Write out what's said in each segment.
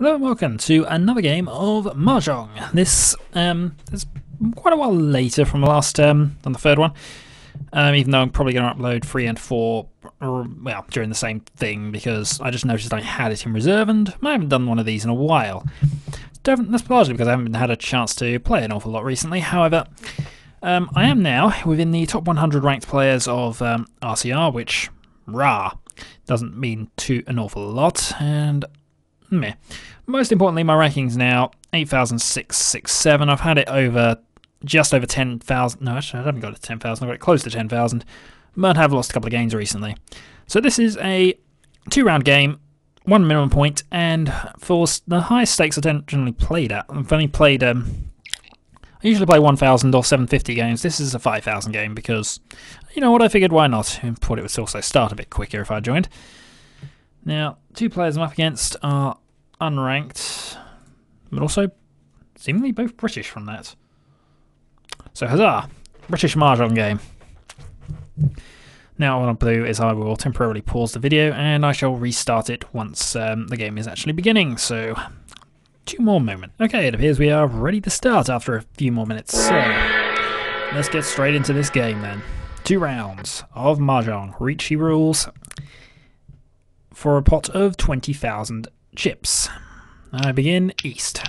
Hello and welcome to another game of Mahjong. This is quite a while later from the last, than the third one. Even though I'm probably going to upload 3 and 4, well, during the same thing, because I just noticed I had it in reserve and I haven't done one of these in a while. That's largely because I haven't had a chance to play an awful lot recently. However, I am now within the top 100 ranked players of RCR, which, rah, doesn't mean an awful lot, and meh. Most importantly, my rankings now 8,667. I've had it over just over 10,000. No, actually, I haven't got it to 10,000. I've got it close to 10,000, but I've lost a couple of games recently. So this is a 2-round game, 1 minimum point, and for the highest stakes I don't generally play at. I've only played. I usually play 1,000 or 750 games. This is a 5,000 game because, you know what, I figured why not. I thought it would also start a bit quicker if I joined. Now, 2 players I'm up against are unranked, but also seemingly both British from that. So huzzah! British Mahjong game. Now what I'll do is I will temporarily pause the video and I shall restart it once the game is actually beginning, so 2 more moments. Okay, it appears we are ready to start after a few more minutes, so let's get straight into this game then. 2 rounds of Mahjong. Ricci rules for a pot of 20,000 chips. I begin east,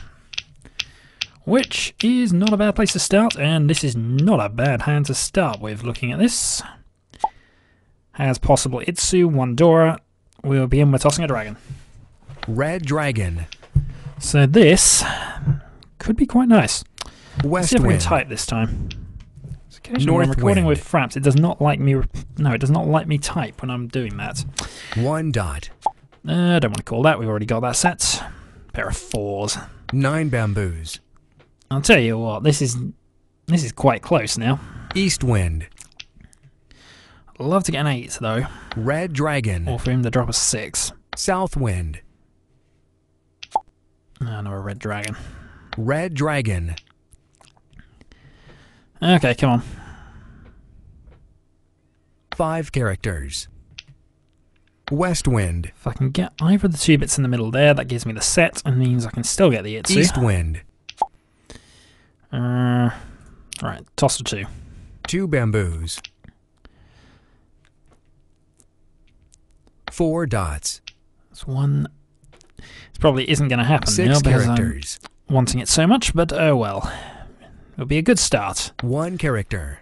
which is not a bad place to start, and this is not a bad hand to start with. Looking at this, has possible Itsu, 1 Dora. We'll begin with tossing a dragon. Red dragon. So this could be quite nice. West Let's see if we can wind. type this time. So occasionally North when I'm recording wind. with Fraps, it does not like me. No, it does not like me type when I'm doing that. 1 dot. I don't want to call that. We've already got that set. Pair of 4s. 9 bamboos. I'll tell you what. This is quite close now. East wind. I'd love to get an 8 though, Red dragon. or for him to drop a 6. South wind. Oh, no, a red dragon. Red dragon. Okay, come on. 5 characters. West wind. If I can get either of the 2 bits in the middle there, that gives me the set and means I can still get the Itsu. East wind. Right, toss a 2. 2 bamboos. 4 dots. That's 1. This probably isn't going to happen 6 now because characters. I'm wanting it so much, but oh well. It'll be a good start. 1 character.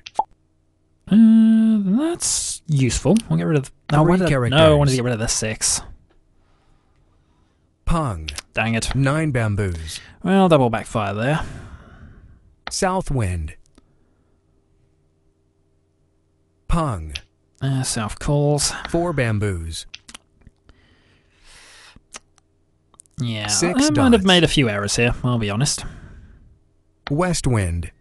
That's useful. We'll get rid of... No, 3 no, I characters. wanted to get rid of the 6. Pung. Dang it. 9 bamboos. Well, double backfire there. South wind. Pung. South calls. 4 bamboos. Yeah, 6 I might have dots. made a few errors here, I'll be honest. West wind.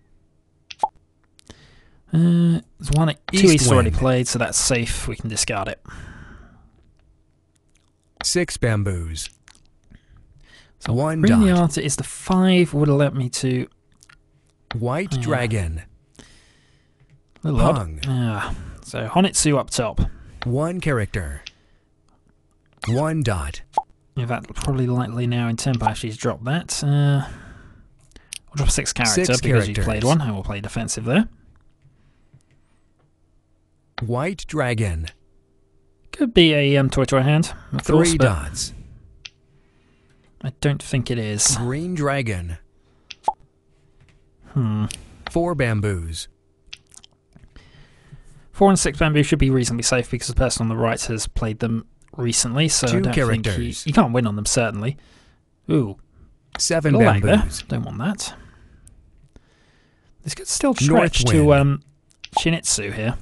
There's 2 East east already wind. played, so that's safe. We can discard it. 6 bamboos. So 1 really the dot. answer is the 5 would allow me to... White Yeah. dragon. Little odd. Pung. So Honitsu up top. 1 character. 1 dot. In fact, probably likely now in tempo actually to drop that. We'll drop a 6 character 6 because you characters. played 1. I will play defensive there. White dragon. Could be a toy hand, of 3 course, but dots. I don't think it is. Green dragon. 4 bamboos. 4 and 6 bamboo should be reasonably safe because the person on the right has played them recently, so I 2 don't think characters. you can't win on them, certainly. Ooh, 7 little lag there. bamboos. Don't want that. This could still North stretch to wind. Shinitsu here.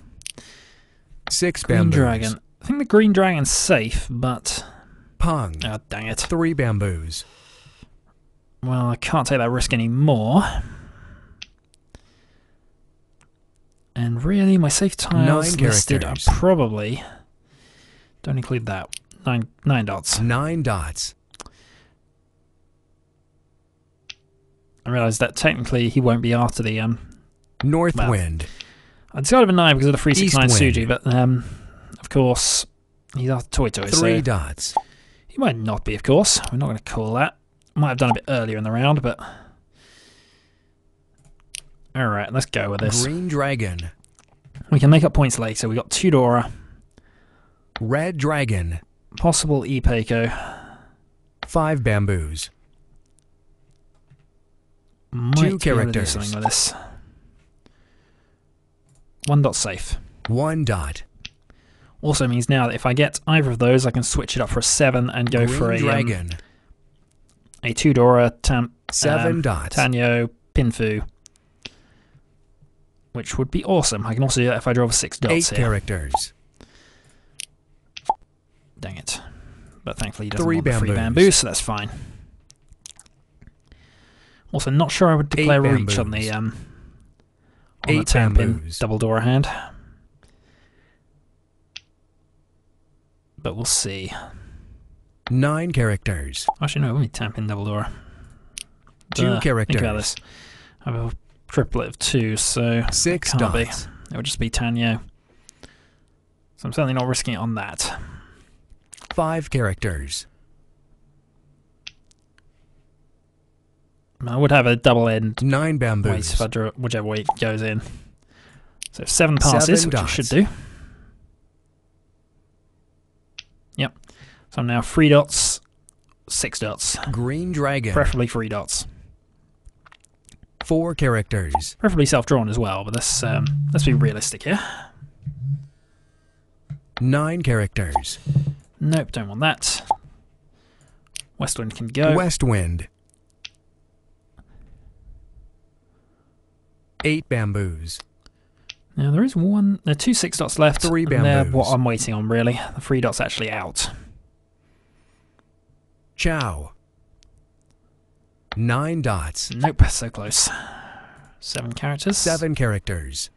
6 Green bamboos. dragon. I think the green dragon's safe, but... Pung. Oh, dang it. 3 bamboos. Well, I can't take that risk anymore. And really, my safe tiles 9 listed are characters. probably... Don't include that. 9 dots. 9 dots. I realise that technically he won't be after the... North well, wind. I decided a 9 because of the 369 East Suji, wind. but of course, he's after Toy Toy, 3 so dots. he might not be, of course. We're not going to call that. Might have done a bit earlier in the round, but... Alright, let's go with this. Green dragon. We can make up points later. We got 2 Dora. Red dragon. Possible Epaco. 5 bamboos. Might 2 be able to do characters. something with this. 1 dot safe. 1 dot. Also means now that if I get either of those, I can switch it up for a 7 and go Green for dragon. A 2 Dora, 7 dots. Tanyo, Pinfu. Which would be awesome. I can also do that if I draw 6 dots 8 here. characters. Dang it. But thankfully he doesn't 3 want the free bamboos. bamboo, so that's fine. Also, not sure I would declare 8 reach on the 8 10 pin bamboos. double Dora hand. But we'll see. 9 characters. Actually, no, only 10 pin double Dora. 2 characters. Think about this. I have a triplet of 2, so 6 it can't be. dots. It would just be Tanyo. So I'm certainly not risking it on that. 5 characters. I would have a double end 9 weight bamboos. if I draw whichever way it goes in. So 7 passes, 7 which I dots. should do. Yep. So I'm now 3 dots, 6 dots. Green dragon. Preferably 3 dots. 4 characters. Preferably self-drawn as well, but let's be realistic here. 9 characters. Nope, don't want that. West Wind can go. West wind. 8 bamboos. Now there is there are 2 6 dots left. 3 and they're bamboos. what I'm waiting on, really. The 3 dots actually out. Chow. 9 dots. Nope, so close. 7 characters. 7 characters.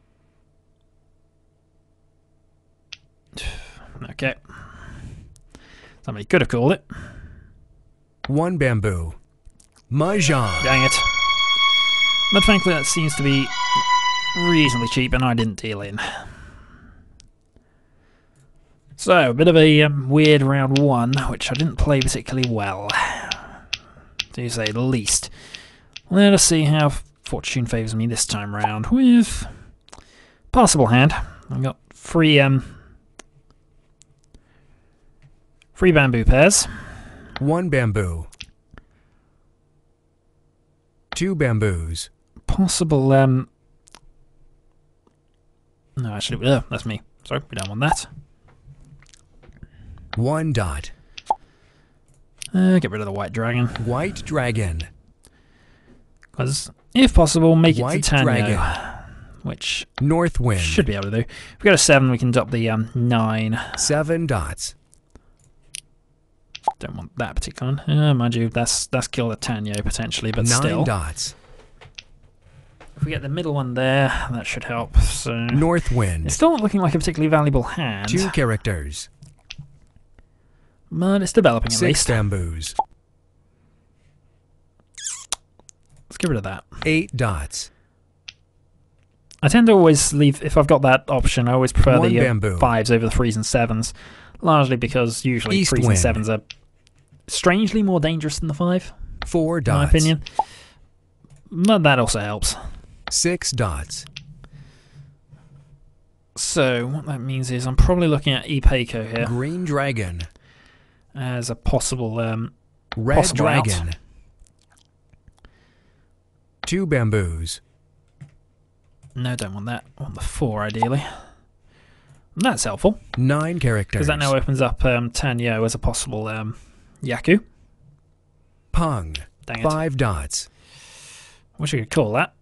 Okay. Somebody could have called it. 1 bamboo. Mahjong. Dang it. But thankfully that seems to be reasonably cheap and I didn't deal in. So, a bit of a weird round 1, which I didn't play particularly well, to say the least. Let us see how fortune favours me this time round with passable hand. I've got 3 bamboo pairs. 1 bamboo. 2 bamboos. Possible, no, actually, that's me. Sorry, we don't want that. 1 dot. Get rid of the white dragon. White dragon. Because, if possible, make it White to Tanyo. dragon. Which North wind. should be able to do. If we go to 7, we can drop the 9. 7 dots. Don't want that particular one. Mind you, that's killed a Tanyo potentially, but 9 still. dots. If we get the middle one there, that should help. So North wind. it's still not looking like a particularly valuable hand, 2 characters. but it's developing at 6 least. bamboos. Let's get rid of that. 8 dots. I tend to always leave, if I've got that option, I always prefer 1 the bamboo. 5s over the 3s and 7s, largely because usually East 3s wind. and 7s are strangely more dangerous than the 5, 4 in dots. my opinion. But that also helps. 6 dots. So what that means is I'm probably looking at Epaco here Green dragon. as a possible Red possible out. dragon. 2 bamboos. No, don't want that. I want the 4 ideally. And that's helpful 9 characters. because that now opens up Tanyo as a possible Yaku. Pung. Dang it. 5 dots. Wish I could call that.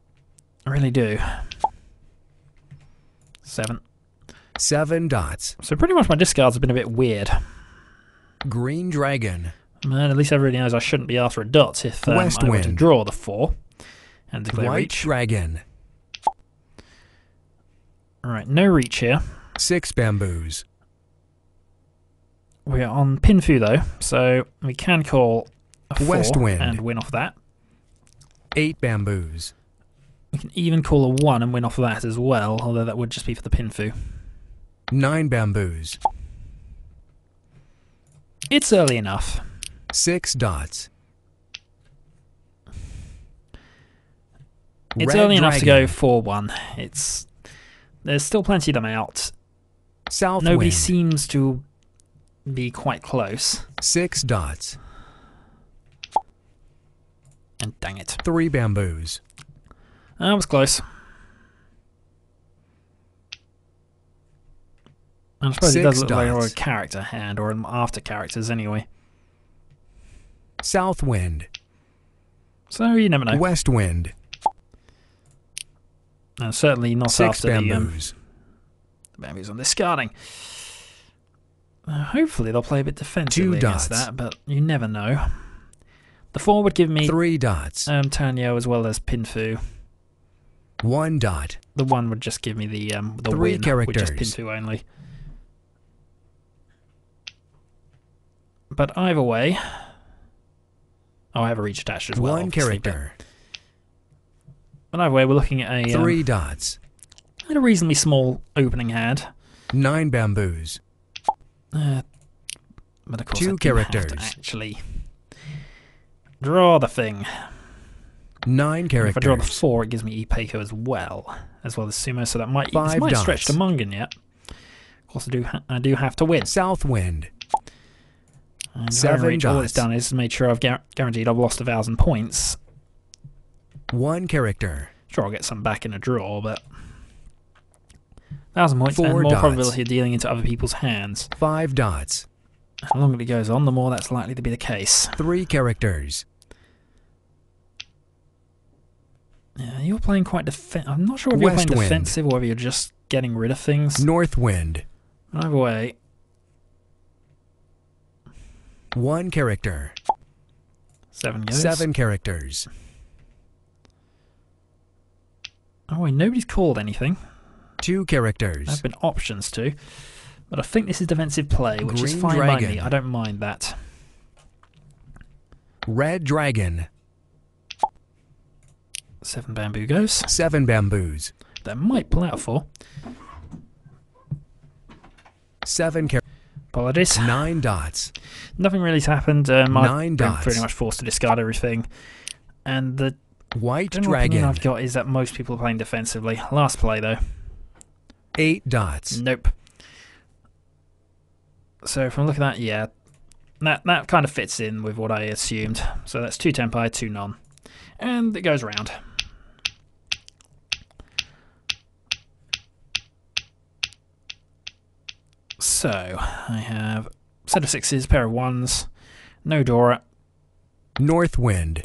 I really do. 7. 7 dots. So pretty much my discards have been a bit weird. Green dragon. Man, at least everybody knows I shouldn't be after a dot if West I were to wind. draw the 4 and declare White reach. dragon. Alright, no reach here. 6 bamboos. We're on Pinfu though, so we can call a 4 West wind. and win off that. 8 bamboos. We can even call a 1 and win off that as well, although that would just be for the Pinfu. 9 bamboos. It's early enough. 6 dots. It's Red early enough to go Dragon. 4-1. There's still plenty of them out. South Nobody Wind. seems to be quite close. 6 dots. And dang it. 3 bamboos. That was close. And I suppose it does 6 look like dots. a character hand, or after characters anyway. South Wind. So you never know. West Wind. And certainly not 6 after bamboos. the bamboos on discarding. Hopefully they'll play a bit defensively 2 against dots. that, but you never know. The 4 would give me 3 dots. Tanyo as well as Pinfu. 1 dot. The 1 would just give me the 3 win, characters. with just Pinfu only. But either way... Oh, I have a reach attached as well. 1 obviously, character. But either way, we're looking at a 3 dots. a reasonably small opening hand. 9 bamboos. But of course, 2 I do have characters. to actually draw the thing. 9 And if I draw the characters. 4, it gives me Ipeiko as well as Sumo, so that might 5 stretch to dots. Mungan yet. Of course, I do have to win. South Wind. And 7 all it's dots. done is made sure I've guaranteed I've lost 1,000 points. 1 character. Sure, I'll get some back in a draw, but 1,000 points 4 and more dots. probability of dealing into other people's hands. 5 dots. The longer it goes on, the more that's likely to be the case. 3 characters. Yeah, you're playing quite I'm not sure if you're West playing Wind. defensive or whether you're just getting rid of things. North Wind. Either way, 1 character. 7 goes. 7 characters. Oh wait, nobody's called anything. 2 There characters. have been options to. But I think this is defensive play, which is Green fine by me. Dragon. I don't mind that. Red Dragon. 7 bamboo goes. 7 bamboos. That might pull out 4. 7 characters. Apologies. 9 dots. Nothing really's happened. 9 I've been dots. pretty much forced to discard everything. And the White general opinion Dragon. I've got is that most people are playing defensively. Last play, though. 8 dots. Nope. So from looking at that, yeah, that kind of fits in with what I assumed. So that's 2 Tempai, 2 non. And it goes around. So I have a set of 6s, pair of 1s, no Dora. North Wind.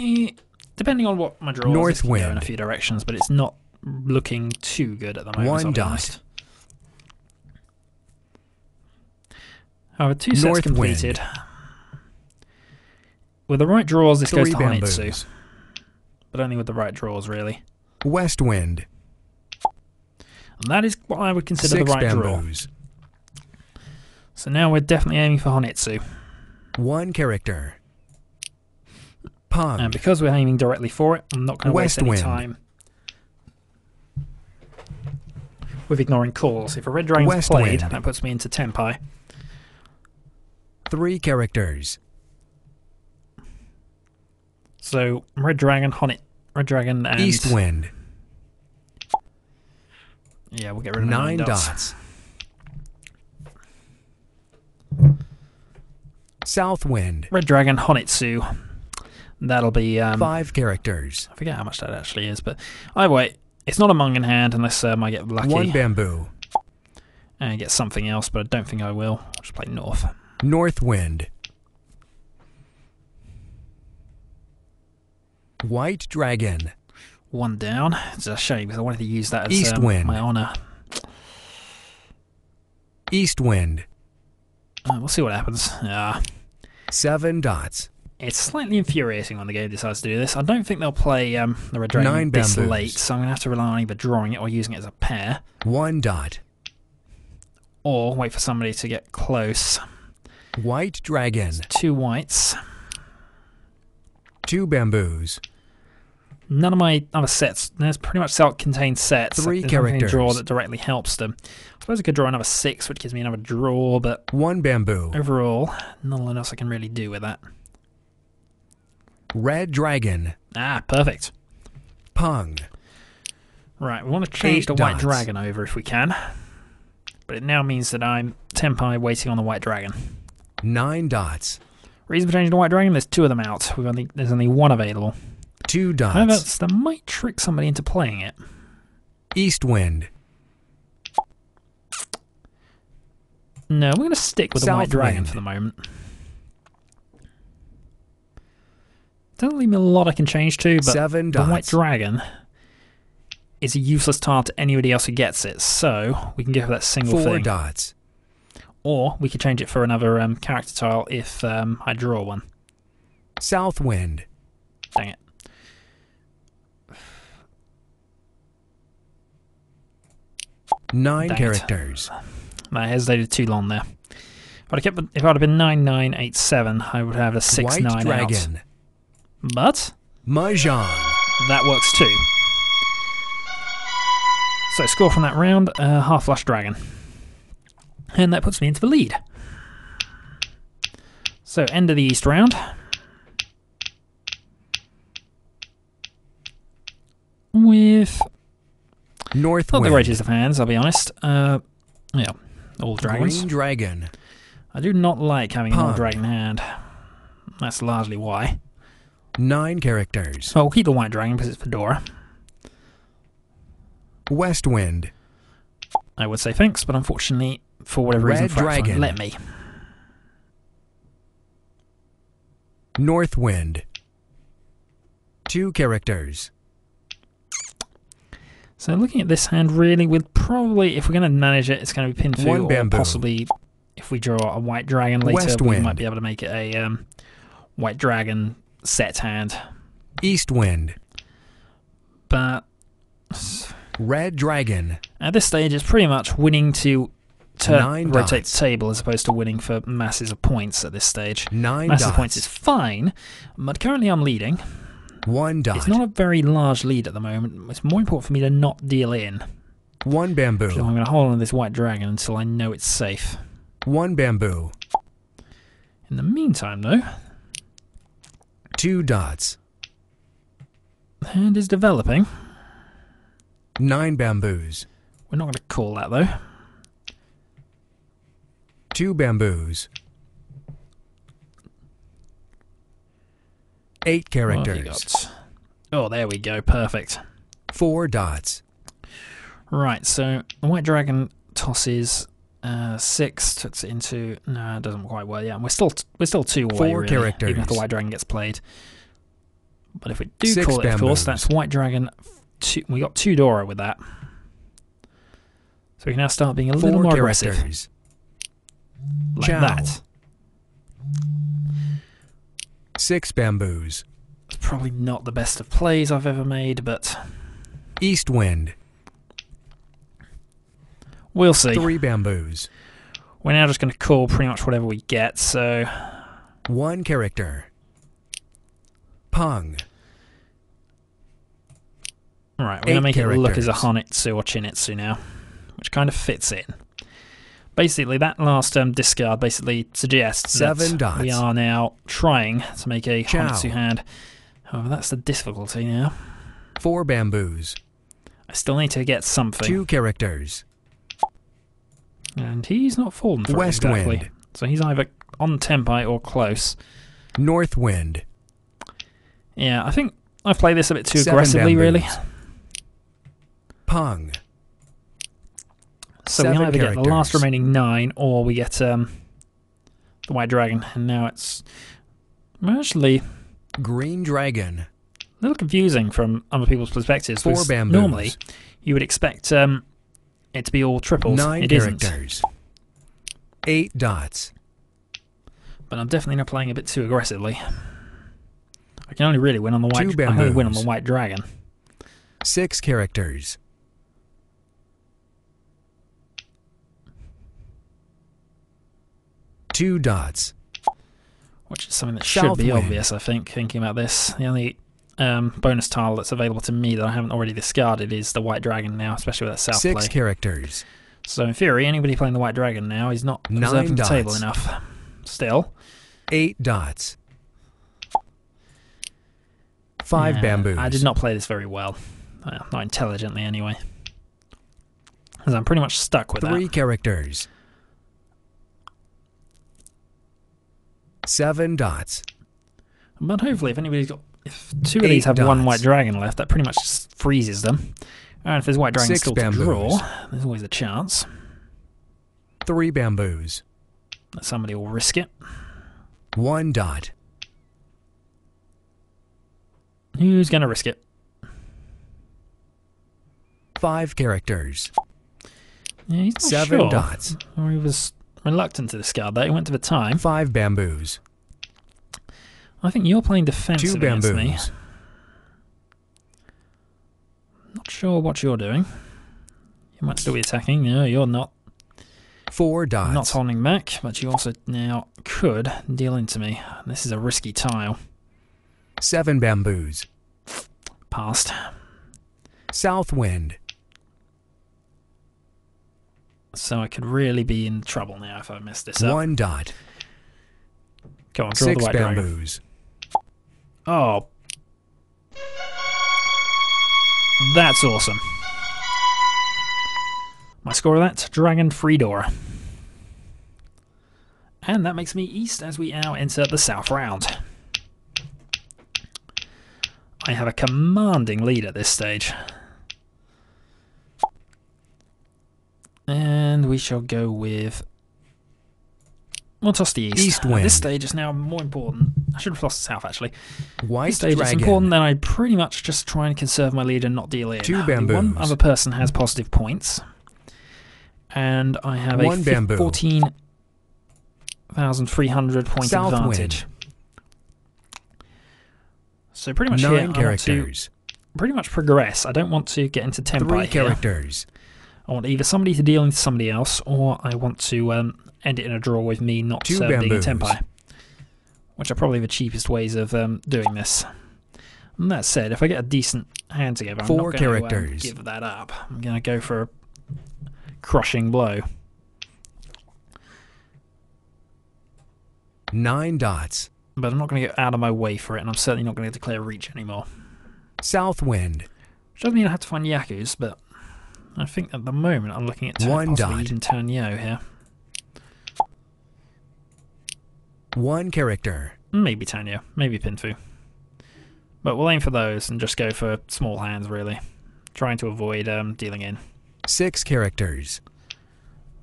Depending on what my draw is, North it can go in Wind. a few directions, but it's not looking too good at the moment. 1 I'll be dot. honest. However, 2 sets North completed. With the right draws, this goes 3 to Hanitsu. bamboos. But only with the right draws, really. West Wind. And that is what I would consider 6 the right draw. bamboos. So now we're definitely aiming for Hanitsu. 1 character. Pong. And because we're aiming directly for it, I'm not going to waste West any Wind. time with ignoring calls. If a red dragon's West played, Wind. that puts me into Tempai. 3 characters. So red dragon, Red dragon, and East Wind. yeah, we'll get rid of the 9 dots. dots. South Wind. Red dragon, Honitsu. That'll be 5 characters. I forget how much that actually is, but either way, it's not a Mungan hand unless I get lucky 1 bamboo. and get something else, but I don't think I will. I'll just play North. North Wind. White Dragon. 1 down. It's a shame because I wanted to use that as East Wind. my honour. East Wind. We'll see what happens. 7 dots. It's slightly infuriating when the game decides to do this. I don't think they'll play the Red Dragon 9 this bamboos. late, so I'm going to have to rely on either drawing it or using it as a pair, 1 dot. or wait for somebody to get close. White Dragon. 2 whites. 2 bamboos. None of my other sets, there's pretty much self-contained sets. 3 There's nothing to draw characters. that directly helps them. I suppose I could draw another 6, which gives me another draw, but 1 bamboo. overall, nothing else I can really do with that. Red Dragon. Perfect. Pong. Right, we want to change 8 the white dots. dragon over if we can. But it now means that I'm Tempai waiting on the white dragon. 9 dots. Reason for changing the white dragon, there's 2 of them out. There's only 1 available. 2 However, dots. that might trick somebody into playing it. East wind. No, we're going to stick with the white South dragon wind. for the moment. Doesn't leave me a lot I can change to, but 7 the dots. white dragon is a useless tile to anybody else who gets it, so we can give that single 4 thing. dots. Or we could change it for another character tile if I draw one. South wind. Dang it. Nine Dang it. characters. I hesitated too long there. If I'd have been 9987, I would have a 6-9 White out. dragon. But Mahjong. that works too. So score from that round, half flush dragon. And that puts me into the lead. So end of the East round. With North not the wind. greatest of hands, I'll be honest. Yeah, all dragons. Green dragon. I do not like having an all Pug. dragon hand. That's largely why. 9 characters. So I'll keep the white dragon because it's Fedora. West wind. I would say thanks, but unfortunately, for whatever reason, Red Frax won't dragon. let me. North wind. 2 characters. So looking at this hand, really, with probably, if we're going to manage it, it's going to be Pinfu, 1 or bamboo. possibly, if we draw a white dragon later, West we wind. might be able to make it a white dragon set hand. East wind. But Red dragon. at this stage, it's pretty much winning to 9 rotate dots. the table as opposed to winning for masses of points at this stage. 9 Masses of dots. points is fine, but currently I'm leading. 1 dot. It's not a very large lead at the moment. It's more important for me to not deal in. 1 bamboo. So I'm going to hold on to this white dragon until I know it's safe. 1 bamboo. In the meantime, though, 2 dots. the hand is developing. 9 bamboos. We're not going to call that, though. 2 bamboos. 8 What have you characters. got? Oh, there we go. Perfect. 4 dots. Right, so the white dragon tosses 6, puts it into... No, it doesn't quite work. Yeah, we're still 2 away, 4 really, characters. even if the white dragon gets played. But if we do 6 call it, of course, bamboos. that's white dragon... We got 2 Dora with that. So we can now start being a 4 little more aggressive. characters. Like Chow. that. 6 bamboos. It's probably not the best of plays I've ever made, but East wind. we'll see. 3 bamboos. We're now just going to call pretty much whatever we get, so... 1 character. Pung. Right, we're going to 8 make it look as a characters. Hanitsu or Chinitsu now, which kind of fits in. Basically, that last discard basically suggests 7 that dots. we are now trying to make a Chow. Hanitsu hand. However, that's the difficulty now. 4 bamboos. I still need to get something. 2 characters. And he's not fallen for West it exactly. wind. So he's either on Tempai or close. North wind. Yeah, I think I've played this a bit too 7 aggressively, really. bamboos. Pung. So we 7 either get the last characters. remaining 9, or we get the white dragon. And now it's actually Green dragon. a little confusing from other people's perspectives. 4 because bamboos. normally, you would expect it to be all triples. 9 It isn't. characters. 8 dots. But I'm definitely not playing a bit too aggressively. I can only really win on the white. 2 I can only win on the bamboos. white dragon. 6 characters. 2 dots. Which is something that should South be wind. obvious, I think, thinking about this. The only bonus tile that's available to me that I haven't already discarded is the white dragon now, especially with that south 6 play. characters. So in theory, anybody playing the white dragon now is not 9 preserving the table dots. enough. Still. 8 dots. 5 Yeah, bamboos. I did not play this very well. Well, not intelligently, anyway. Because I'm pretty much stuck with 3 that. characters. 7 dots. But hopefully, if 2 of 8 these have 1 dots. white dragon left, that pretty much just freezes them. And if there's white dragon 6 still bamboos. to draw, there's always a chance 3 bamboos. that somebody will risk it. 1 dot. Who's going to risk it? 5 characters. Yeah, he's not 7 sure. dots. Or he was reluctant to discard that. He went to the time. 5 bamboos. I think you're playing defensive 2 against me. bamboos. Not sure what you're doing. You might still be attacking. No, you're not. 4 dots. Not holding back, but you also now could deal into me. This is a risky tile. 7 bamboos. Passed. South wind. So I could really be in trouble now if I mess this up. 1 dot. Come on, draw 6 the white dragon. bamboos. Oh. That's awesome. My score of that, Dragon Freedora. And that makes me east as we now enter the south round. I have a commanding lead at this stage. And we shall go with... We'll toss the east. East At wind. this stage is now more important. I should have tossed the south, actually. White This stage dragon. it's important that I pretty much just try and conserve my lead and not deal in. 2 Only one bamboos. other person has positive points. And I have 1 a bamboo. 14,300 point South advantage. wind. So pretty much 9 here, I want to characters. pretty much progress. I don't want to get into tempo 3 here. characters. I want either somebody to deal into somebody else, or I want to end it in a draw with me not 2 being in bamboos. tempo. Which are probably the cheapest ways of doing this. And that said, if I get a decent hand together, I'm 4 not going to characters. give that up. I'm going to go for a crushing blow. 9 dots. But I'm not going to get out of my way for it, and I'm certainly not going to declare reach anymore. South wind. Which doesn't mean I have to find Yakus, but I think at the moment I'm looking at 1 possibly dot. even turn Yo here. 1 character. Maybe Tanyo, maybe Pinfu. But we'll aim for those and just go for small hands, really. Trying to avoid dealing in. 6 characters.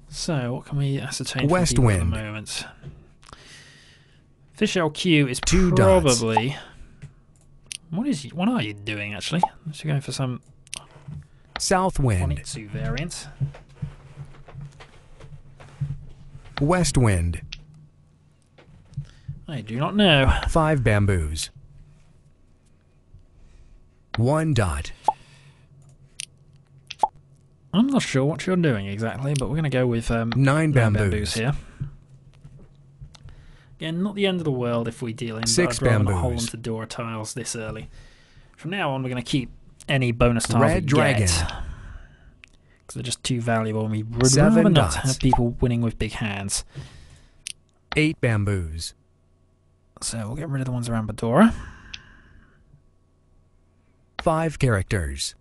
So, what can we ascertain West from people wind. at the moment? Fish LQ is 2 dots. probably... What are you doing, actually? Let's go for some South wind. Onitsu variant. West wind. I do not know. 5 bamboos. 1 dot. I'm not sure what you're doing exactly, but we're going to go with 9 no bamboos. here. Again, not the end of the world if we deal in, 6 but I'd rather not hold bamboos. on to Dora tiles this early. From now on, we're going to keep any bonus tiles Red we dragon. get. Because they're just too valuable, and we would 7 rather not dots. have people winning with big hands. 8 bamboos. So we'll get rid of the ones around Badora. 5 characters.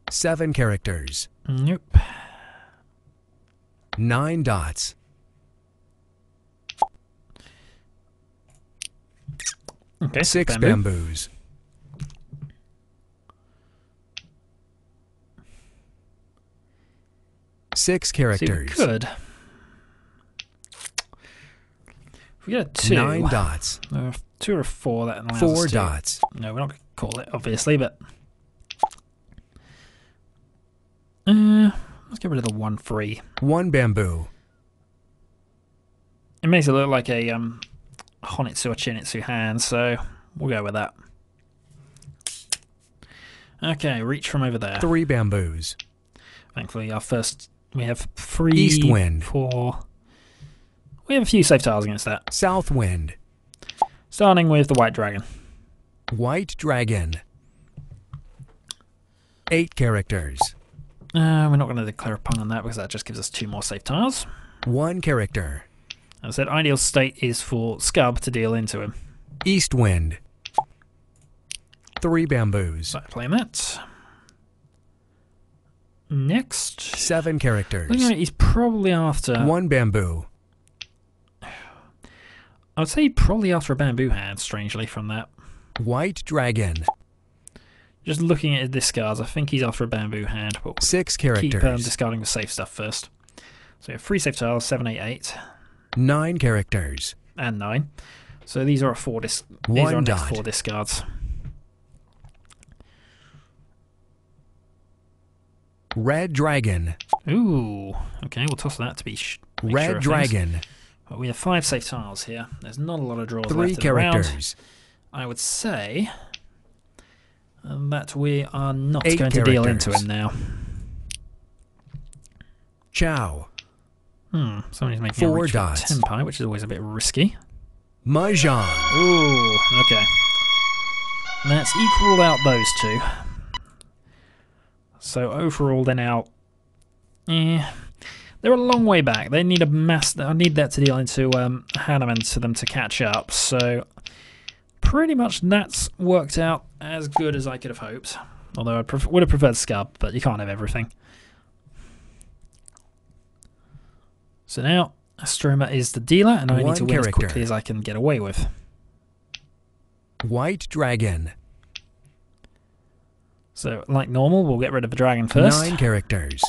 7 characters. Nope. 9 dots. Okay, 6 bamboo. bamboos. 6 So we characters. could. If we get a 2, 9 dots. 2 or 4, that allows 4 us to. dots. No, we're not going to call it, obviously, but... let's get rid of the 1-3. 1 bamboo. It makes it look like a Honitsu or Chinitsu hand, so we'll go with that. Okay, reach from over there. 3 bamboos. Thankfully, our first... We have 3, East wind. 4... We have a few safe tiles against that. South wind. Starting with the White Dragon. White dragon. 8 characters. We're not going to declare a pun on that because that just gives us 2 more safe tiles. 1 character. As I said, ideal state is for Scub to deal into him. East wind. 3 bamboos. So playing that. Next. 7 characters. Looking at it, he's probably after... 1 bamboo. I would say probably after a bamboo hand, strangely, from that. White dragon. Just looking at his discards, I think he's after a bamboo hand. But 6 keep characters. discarding the safe stuff first. So we have 3 safe tiles, 7, 8, 8. 9 characters. And 9. So these are 4 these are next 4 discards. Red dragon. Ooh. Okay, we'll toss that to be Red dragon. But we have 5 safe tiles here. There's not a lot of draws 3 left in the round. characters. I would say that we are not 8 going to deal into characters. him now. Chow. Somebody's making 4 a reach dots. for Tempai, which is always a bit risky. Mahjong. Ooh, okay. Let's equal out those 2. So overall, they're now... they're a long way back. They need a mass... I need that to deal into Hanneman to them to catch up. So pretty much that's worked out as good as I could have hoped. Although I would have preferred Scub, but you can't have everything. So now, Astroma is the dealer, and I need to win as quickly as I can get away with. White dragon. So, like normal, we'll get rid of the dragon first. 9 characters.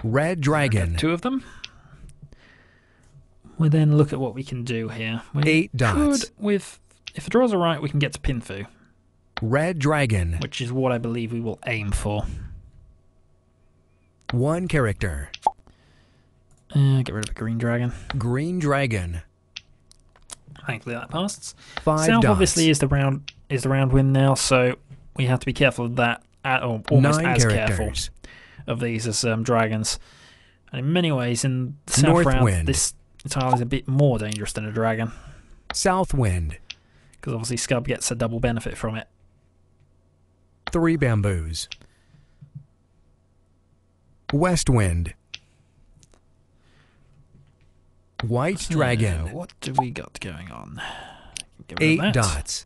Red dragon. 2 of them. We then look at what we can do here. We 8 dots. if the draws are right, we can get to Pinfu, Red dragon. which is what I believe we will aim for. 1 character. Get rid of the green dragon. Green dragon. Thankfully that passes. 5 South dots. obviously is the round win now, so we have to be careful of that, or almost 9 as characters. careful of these as dragons. And in many ways, in the South North round, wind. this tile is a bit more dangerous than a dragon, South wind. because obviously Scub gets a double benefit from it. 3 bamboos. West wind. White dragon. What do we got going on? Get rid 8 of that. dots.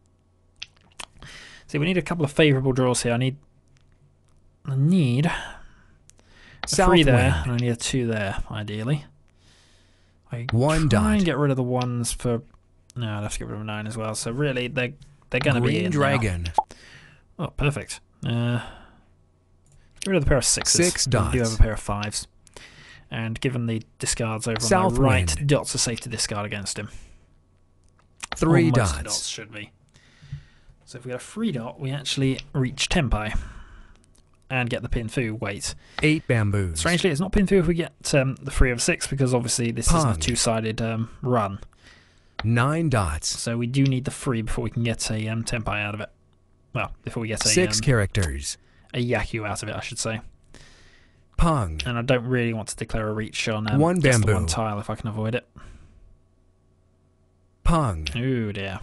See, we need a couple of favourable draws here. I need a South 3 there, wind. and I need a 2 there, ideally. I 1 try dot. and get rid of the ones for... No, I'd have to get rid of a 9 as well. So really, they're going to be Green in dragon. now. Oh, perfect. Get rid of the pair of 6s. 6 We do dots. have a pair of 5s. And given the discards over South on my right, wind. dots are safe to discard against him. 3 Or most dots. of the dots should be. So if we get a 3 dot, we actually reach Tempai and get the Pinfu weight. 8 bamboos. Strangely, it's not Pinfu if we get the 3 of 6, because obviously this isn't a Pung. 2-sided run. 9 dots. So we do need the 3 before we can get a Tempai out of it. Well, before we get a 6 characters. a Yaku out of it, I should say. Pung. And I don't really want to declare a reach on 1 just the bamboo. 1 tile if I can avoid it. Pung. Ooh dear.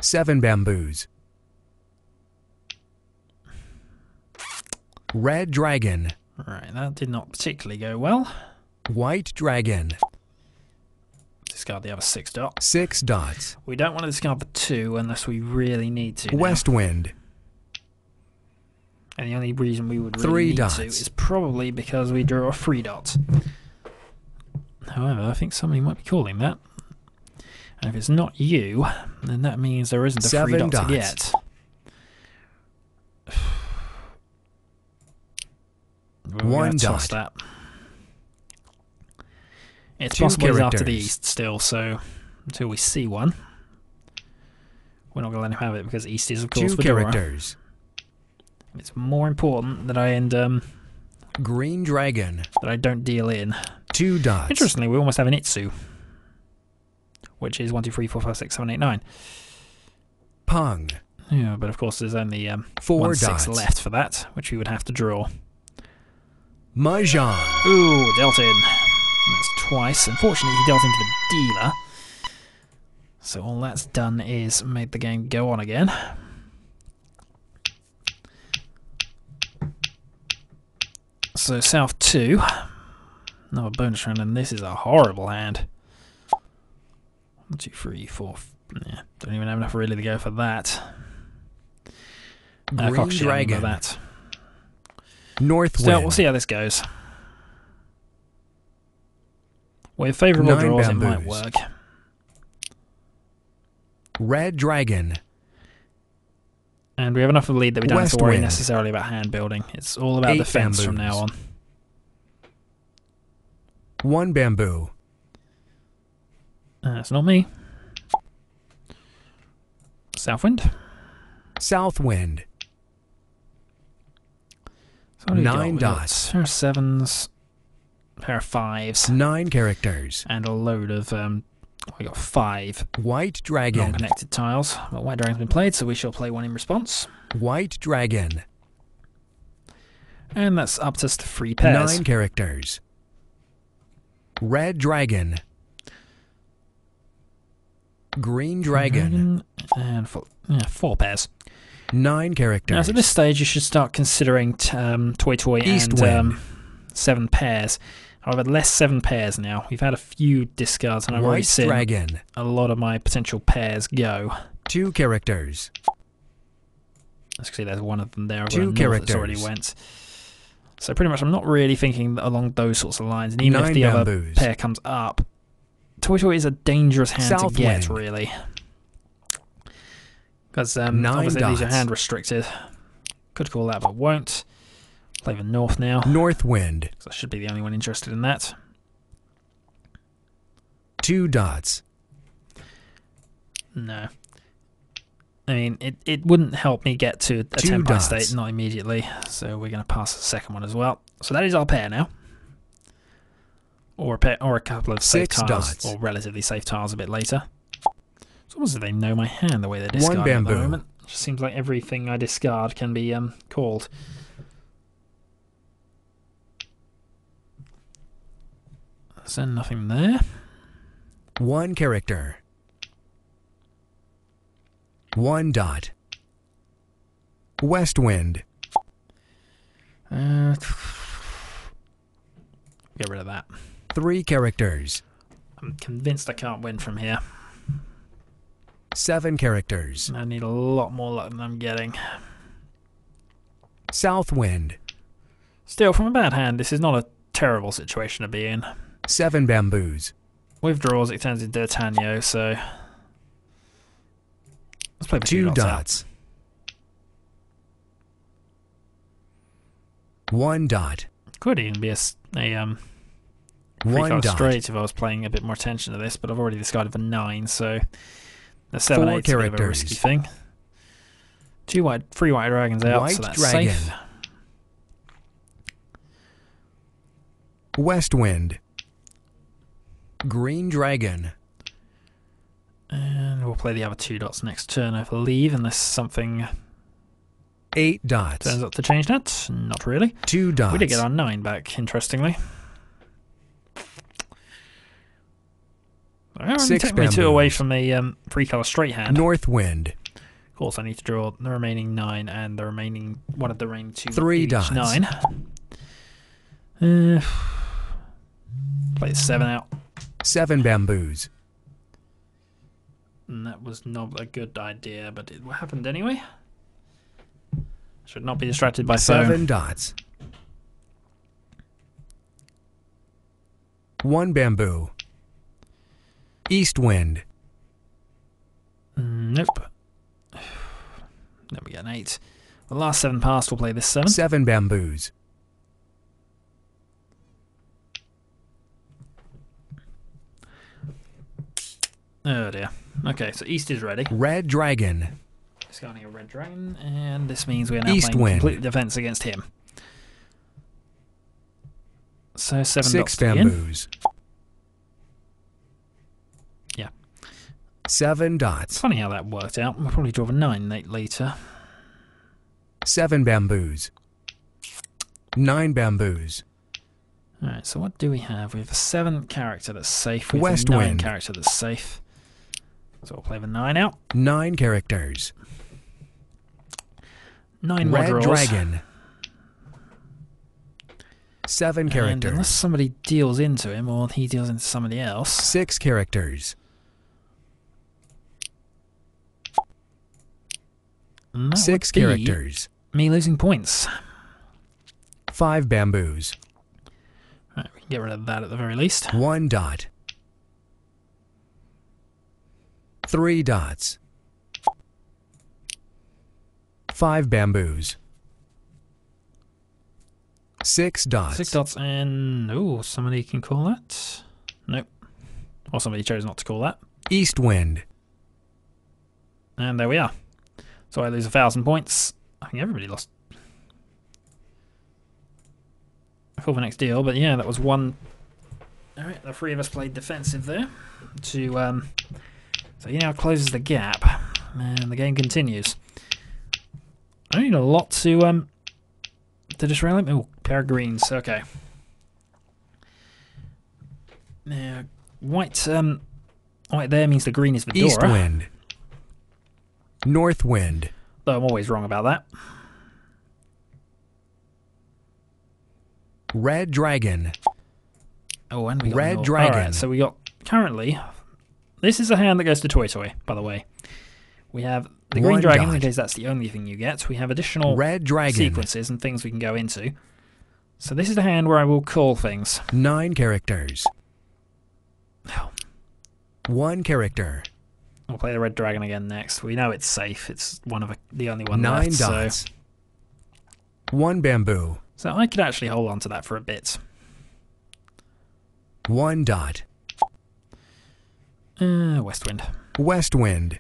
7 bamboos. Red dragon. Right, that did not particularly go well. White dragon. Discard the other 6 dots. 6 dots. We don't want to discard the 2 unless we really need to. West wind. And the only reason we would 3 really need dots. to is probably because we drew a 3 dot. However, I think somebody might be calling that. And if it's not you, then that means there isn't a 3 7 dot dots. to get. We're gonna 1 toss dot. that. It's 2 possible he's after the characters. east still, so until we see one, we're not going to let him have it, because east is of course 2 Fedora. characters. It's more important that I Green dragon. that I don't deal in. 2 dots. Interestingly, we almost have an Itsu, which is 1, 2, 3, 4, 5, 6, 7, 8, 9. Pung. Yeah, but of course there's only 4 1 dots. 6 left for that, which we would have to draw. Mahjong. Ooh, dealt in. That's twice. Unfortunately, he dealt into the dealer. So all that's done is made the game go on again. So South 2. Another bonus round, and this is a horrible hand. 1, 2, 3, 4. Yeah, don't even have enough really to go for that. Green Dragon. That. North Still, Wind. we'll see how this goes. With favourable 9 draws, bamboos. it might work. Red Dragon. And we have enough of a lead that we don't have West to worry Wind. necessarily about hand building. It's all about 8 defence from now on. bamboos. 1 bamboo. That's not me. Southwind. South Wind. So what do we got? 9 We've got dots. a pair of 7s, a pair of 5s, 9 characters. and a load of, we got 5 White Dragon. non-connected tiles. Well, White Dragon's been played, so we shall play one in response. White Dragon. And that's up to 3 pairs. 9 characters. Red Dragon. Green Dragon. And 4 pairs. 9 characters. Now, so at this stage, you should start considering Toy Toy East and Wind. 7 pairs. However, less 7 pairs now. We've had a few discards, and I've already White seen Dragon. a lot of my potential pairs go. 2 characters. As you can see, there's one of them there. I've 2 got a north that's characters. already went. So pretty much, I'm not really thinking along those sorts of lines. And even 9 if the other bamboos. pair comes up, Toy Toy is a dangerous hand to South get, Wind. really. Because 9 obviously these are dots. hand restricted. Could call that, but won't. Play the north now. North Wind. So I should be the only one interested in that. 2 dots. No. I mean, it wouldn't help me get to a 2 10 by dots. state, not immediately. So we're going to pass the second one as well. So that is our pair now. Or a pair, or a couple of safe 6 tiles, dots. or relatively safe tiles a bit later. It's almost as if they know my hand the way they're 1 discarding at the bamboo. moment. It just seems like everything I discard can be called. So nothing there. 1 character. 1 dot. West Wind. Get rid of that. 3 characters. I'm convinced I can't win from here. 7 characters. I need a lot more luck than I'm getting. South Wind. Still, from a bad hand, this is not a terrible situation to be in. 7 bamboos. With draws, it turns into a Tanyo, so... Let's play the 2 dots. dots. 1 dot. Could even be a three 1 card dot. straight if I was paying a bit more attention to this, but I've already discarded for 9, so the 7 4 8 is a bit of a characters. risky thing. 3 white dragons out, White so that's dragon. safe. West Wind. Green Dragon. And we'll play the other 2 dots next turn, I believe, unless something 8 dots. turns up to change that. Not really. 2 dots. We did get our 9 back, interestingly. It only 6 took me 2 away bamboos. from a 3 colour straight hand. North Wind. Of course, I need to draw the remaining 9 and the remaining one of the remaining 2. 3 each dots. 9. Play the 7 out. 7 bamboos. And that was not a good idea, but it happened anyway. Should not be distracted by 7 phone. dots. 1 bamboo. East Wind. Nope. Then we get an 8. The last 7 passed, we'll play this 7. 7 bamboos. Oh dear. Okay, so East is ready. Red Dragon. Discarding a red dragon, and this means we're now East playing Wind. complete defense against him. So 7 dots 6 to begin. bamboos. Yeah. 7 It's dots. funny how that worked out. We'll probably draw a 9 later. 7 bamboos. 9 bamboos. Alright, so what do we have? We have a 7 character that's safe. We have West a 9 Wind. character that's safe. So we'll play the 9 out. 9 characters. 9 more Red draws. Dragon. 7 And characters. unless somebody deals into him or he deals into somebody else. 6 characters. And that 6 would be characters. me losing points. 5 bamboos. Right, we can get rid of that at the very least. 1 dot. 3 dots. 5 bamboos. 6 dots. 6 dots and... oh, somebody can call that? Nope. Or somebody chose not to call that. East wind. And there we are. So I lose 1,000 points. I think everybody lost. I call the next deal, but yeah, that was one. Alright, the 3 of us played defensive there. So he now closes the gap. And the game continues. I need a lot to disrail him. Oh, pair of greens, okay. Now, white there means the green is Fedora. East wind. North wind. Though I'm always wrong about that. Red dragon. Oh, and we got Red North. dragon. Alright, so we got currently. This is a hand that goes to Toy Toy, by the way. We have the green 1 dragon, dot. in case that's the only thing you get. We have additional Red dragon. sequences and things we can go into. So this is the hand where I will call things. 9 characters. 1 character. We'll play the red dragon again next. We know it's safe. It's the only one 9 left. dots. 1 bamboo. So I could actually hold on to that for a bit. 1 dot. West wind. West wind.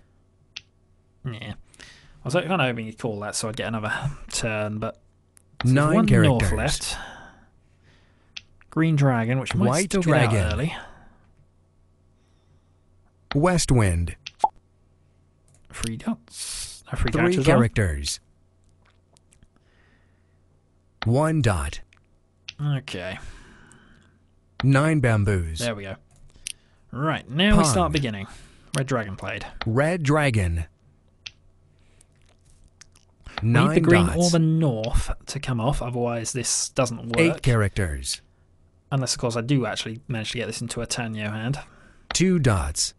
Yeah. I was kind of hoping you'd call that so I'd get another turn, but... So 9 one characters. north left. Green dragon, which might White still dragon. get out early. West wind. 3 dots. 3 3 characters. 1 dot. Okay. 9 bamboos. There we go. Right, now we Pong. start beginning. Red dragon played. Red dragon. We 9 need the green dots. or the north to come off, otherwise this doesn't work. 8 characters. Unless, of course, I do actually manage to get this into a Tanyo hand. 2 dots.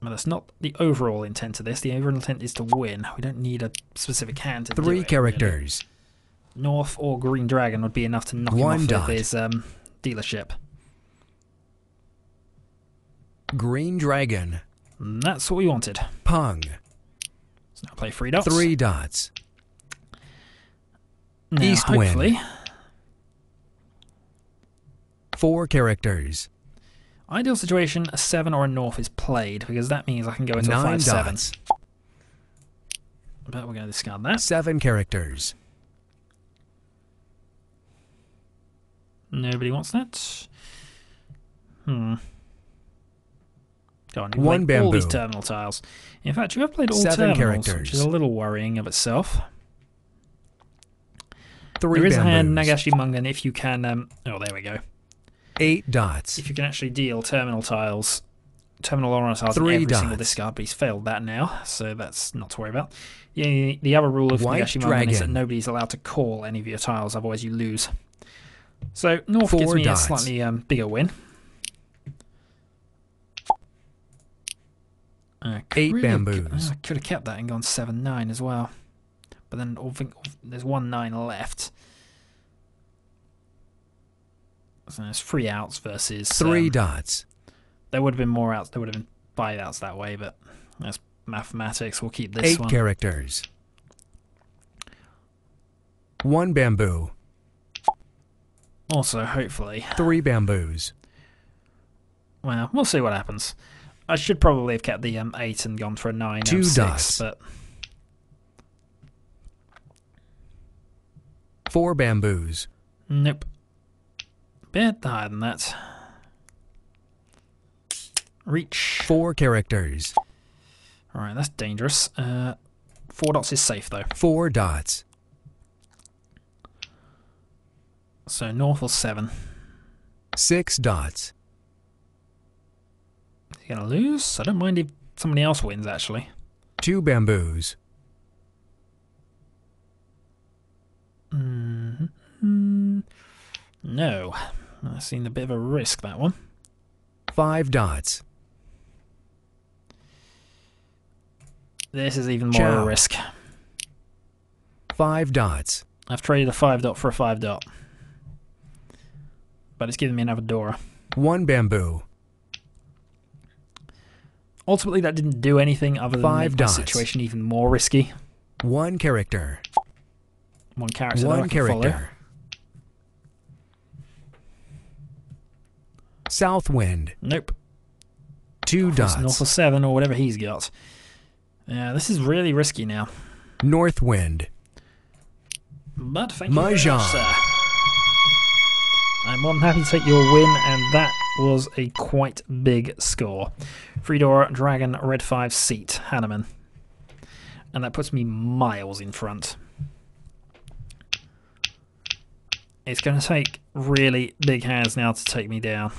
But that's not the overall intent of this. The overall intent is to win. We don't need a specific hand to do 3 it, characters. really. North or green dragon would be enough to knock him 1 off dot. with his dealership. Green dragon. And that's what we wanted. Pong. So now play 3 dots. 3 dots. Now, East wind. hopefully, 4 characters. ideal situation, a 7 or a north is played, because that means I can go into a 9 5-7. dots. But we're going to discard that. 7 characters. Nobody wants that. Go on, you 1 play all bamboo. these terminal tiles. In fact, you have played all 7 terminals, characters. which is a little worrying of itself. 3 There is a hand, bamboos. Nagashi Mungan, if you can... oh, there we go. 8 dots. If you can actually deal terminal tiles, terminal honor tiles in 3 every dots. single discard, but he's failed that now, so that's not to worry about. Yeah, the other rule of White Nagashi Mungan is that dragon. nobody's allowed to call any of your tiles, otherwise you lose. So North 4 gives me dots. a slightly bigger win. 8 bamboos. I could have kept that and gone 7-9 as well. But then there's 1-9 left. So there's 3 outs versus... 3 dots. There would have been more outs. There would have been 5 outs that way, but that's mathematics. We'll keep this 8 one. characters. 1 bamboo. Also, hopefully... 3 bamboos. Well, we'll see what happens. I should probably have kept the 8 and gone for a 9 2 or 6, dots. but... 4 bamboos. Nope. Bit higher than that. Reach. 4 characters. Alright, that's dangerous. 4 dots is safe, though. 4 dots. So north or 7. 6 dots. Is he going to lose? I don't mind if somebody else wins, actually. 2 bamboos. No. That seemed a bit of a risk, that one. 5 dots. This is even more of Ciao. a risk. 5 dots. I've traded a 5 dot for a 5 dot. But it's giving me another Dora. 1 bamboo. Ultimately, that didn't do anything other than 5 make dots. the situation even more risky. 1 character. One character. 1 that I can follow. character. South wind. Nope. 2 North dots. of 7 or whatever he's got. Yeah, this is really risky now. North wind. But thank you very Mahjong. much, sir. I'm more than happy to take your win, and that was a quite big score. 3 Dora, Dragon, Red 5, Seat, Hanneman. And that puts me miles in front. It's going to take really big hands now to take me down.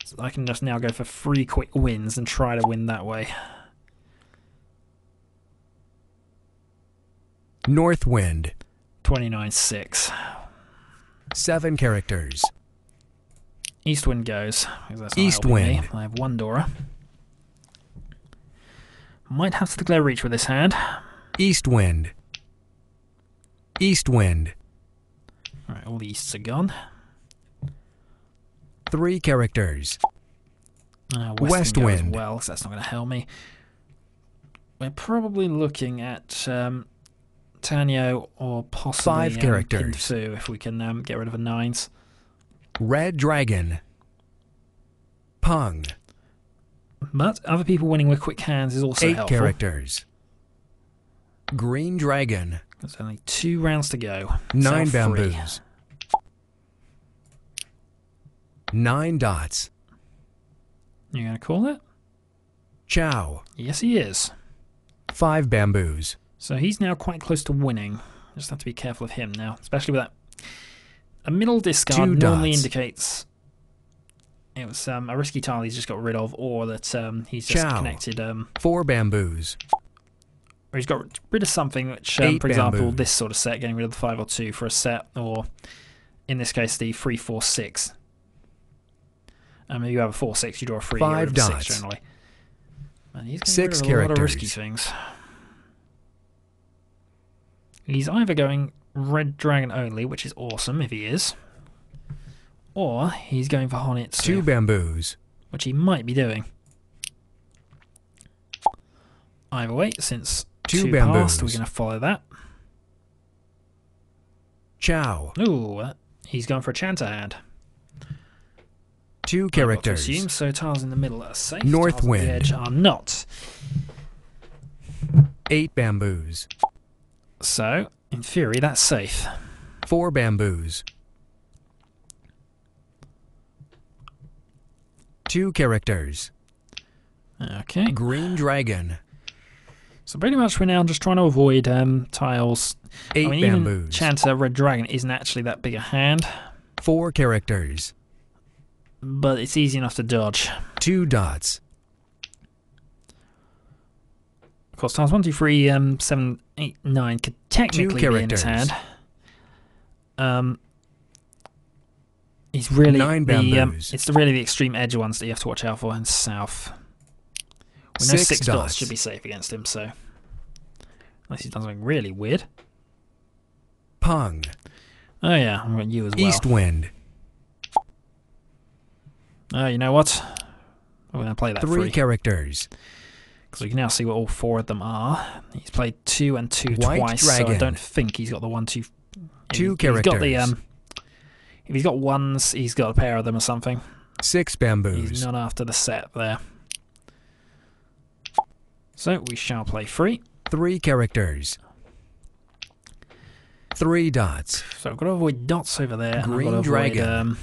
So I can just now go for 3 quick wins and try to win that way. North wind. 29-6. 7 characters. East wind goes. 'Cause that's not East helping me. wind. I have 1 Dora. Might have to declare reach with this hand. East wind. East wind. Alright, all the Easts are gone. 3 characters. West wind. goes as well, so that's not going to help me. We're probably looking at Tanyo or possibly 5 characters. Pinfu if we can get rid of the 9s. Red dragon. Pung. But other people winning with quick hands is also 8 helpful. characters. Green dragon. There's only 2 rounds to go. 9 Sell free. bamboos. 9 dots. You going to call it? Chow. Yes, he is. 5 bamboos. So he's now quite close to winning. Just have to be careful of him now, especially with that. A middle discard 2 normally dots. indicates it was a risky tile he's just got rid of, or that he's just Chow. connected, 4 bamboos. or he's got rid of something which, 8 for example, bamboos. this sort of set, getting rid of the 5 or 2 for a set, or in this case, the 3, 4, 6. If you have a 4, 6, you draw a 3, 5 get rid of a dots. 6 generally. And he's getting 6 rid of a lot of risky characters. things. He's either going Red Dragon only, which is awesome if he is, or he's going for 2 Honitsu, bamboos. which he might be doing. Either way, since 2 2 passed, bamboos. we're going to follow that. Chow. Ooh, he's going for a Chanter hand. 2 I've got to characters. assume, so tiles in the middle are safe. North tiles on wind. the edge are not. 8 bamboos. So, in theory, that's safe. 4 bamboos. 2 characters. Okay. Green dragon. So pretty much we're now just trying to avoid tiles. 8 I mean, even bamboos. Chanter Red Dragon isn't actually that big a hand, 4 characters. but it's easy enough to dodge. 2 dots. Of course, tiles 1, 2, 3, 7, 8, 9 could technically be in his characters. hand. He's really 9 bamboos. it's really the extreme edge ones that you have to watch out for in south. We know 6 6 dots. dots should be safe against him, so unless he's done something really weird. Pung. Oh yeah, I'm going you as well. East wind. Oh, you know what? We're going to play that 3 free. characters. Because we can now see what all 4 of them are. He's played 2 and 2 White twice, so I dragon. don't think he's got the 1, 2. 2 He's got the, characters. if he's got 1s, he's got a pair of them or something. 6 bamboos. He's not after the set there. So we shall play free. 3 characters. 3 dots. So I've got to avoid dots over there. Green and I've got to dragon. avoid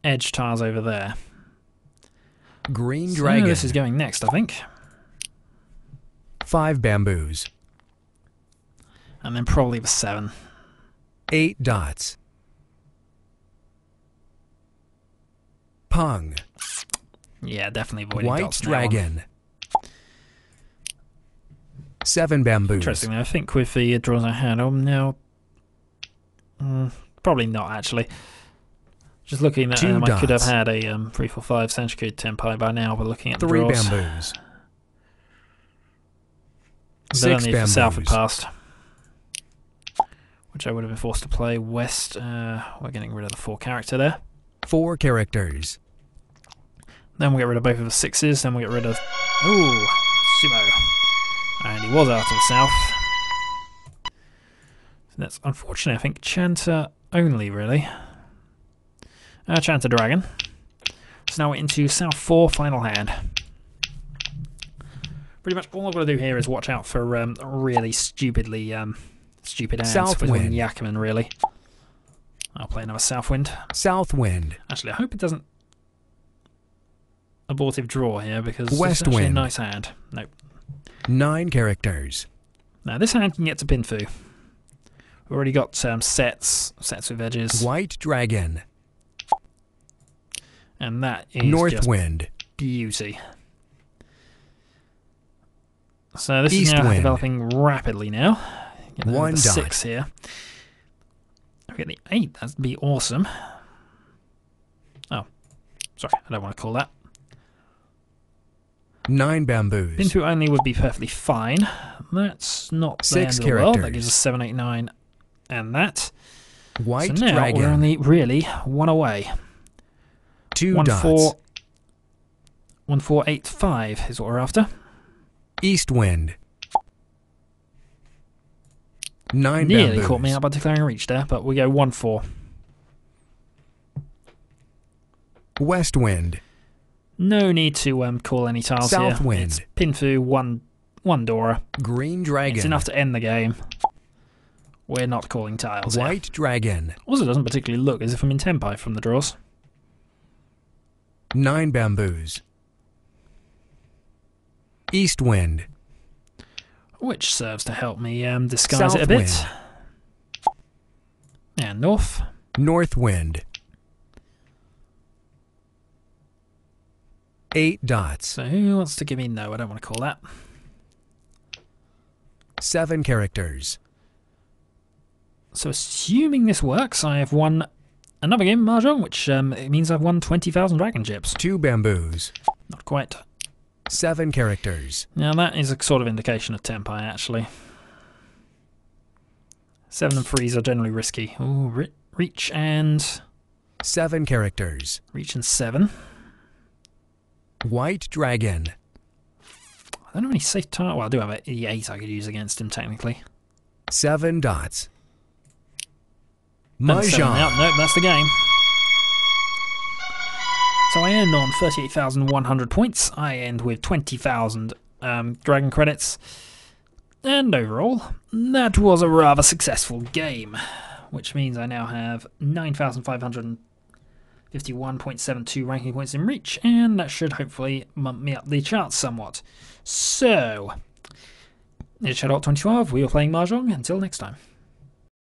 edge tiles over there. Green So dragon. this is going next, I think. 5 bamboos. And then probably the 7. 8 dots. Pung. Yeah, definitely avoiding White dots now. dragon. 7 bamboos. Interestingly, I think with the draws I had, now... probably not, actually. Just looking at 2 I could have dots. had a 3, 4, 5 Century Tempai by now, but looking at the 3 draws... bamboos. But only 6 if the South had bamboos. passed, which I would have been forced to play. West, we're getting rid of the 4 character there. 4 characters. Then we'll get rid of both of the 6s, then we'll get rid of... Ooh, Sumo. And he was out of the South. So that's unfortunate, I think. Chanter only, really. Chanter Dragon. So now we're into South 4, final hand. Pretty much all I've got to do here is watch out for really stupidly stupid hands South with wind. Yakman, really. I'll play another Southwind. Southwind. Actually, I hope it doesn't abortive draw here, because West it's actually a wind. nice hand. Nope. 9 characters. Now this hand can get to Pinfu. We've already got sets with edges, White dragon. and that is North just wind. beauty. So this East is now wind. developing rapidly now. Getting 1 the dot. 6 here. We get the 8. That'd be awesome. Oh, sorry, I don't want to call that. 9 bamboos. Pinfu only would be perfectly fine. That's not the 6 end of the world. That characters. gives us 7, 8, 9, and that. White so now dragon. we're only really 1 away. 2 1, dots. 4, 1, 4, 8, 5 is what we're after. East wind. 9 Nearly bamboos. caught me out by declaring a reach there, but we go 1, 4. West wind. No need to call any tiles South here. wind. It's Pinfu, 1 Dora. Green dragon. It's enough to end the game. We're not calling tiles here. White dragon. Also doesn't particularly look as if I'm in Tempai from the draws. 9 bamboos. East wind. Which serves to help me disguise South it a bit. wind. And north. North wind. 8 dots. So who wants to give me no? I don't want to call that. 7 characters. So assuming this works, I have won another game of Mahjong, which it means I've won 20,000 dragon chips. 2 bamboos. Not quite. 7 characters. Now that is a sort of indication of Tempai, actually. 7 and 3s are generally risky. Ooh, reach and... 7 characters. Reach and 7. White dragon. I don't have any safe tile. Well, I do have an E8 I could use against him, technically. 7 dots. And 7 Mahjong. out. Nope, that's the game. So I end on 38,100 points. I end with 20,000 dragon credits. And overall, that was a rather successful game. Which means I now have 9,551.72 ranking points in Reach. And that should hopefully bump me up the charts somewhat. So, it's Shadow 2012. We are playing Mahjong. Until next time.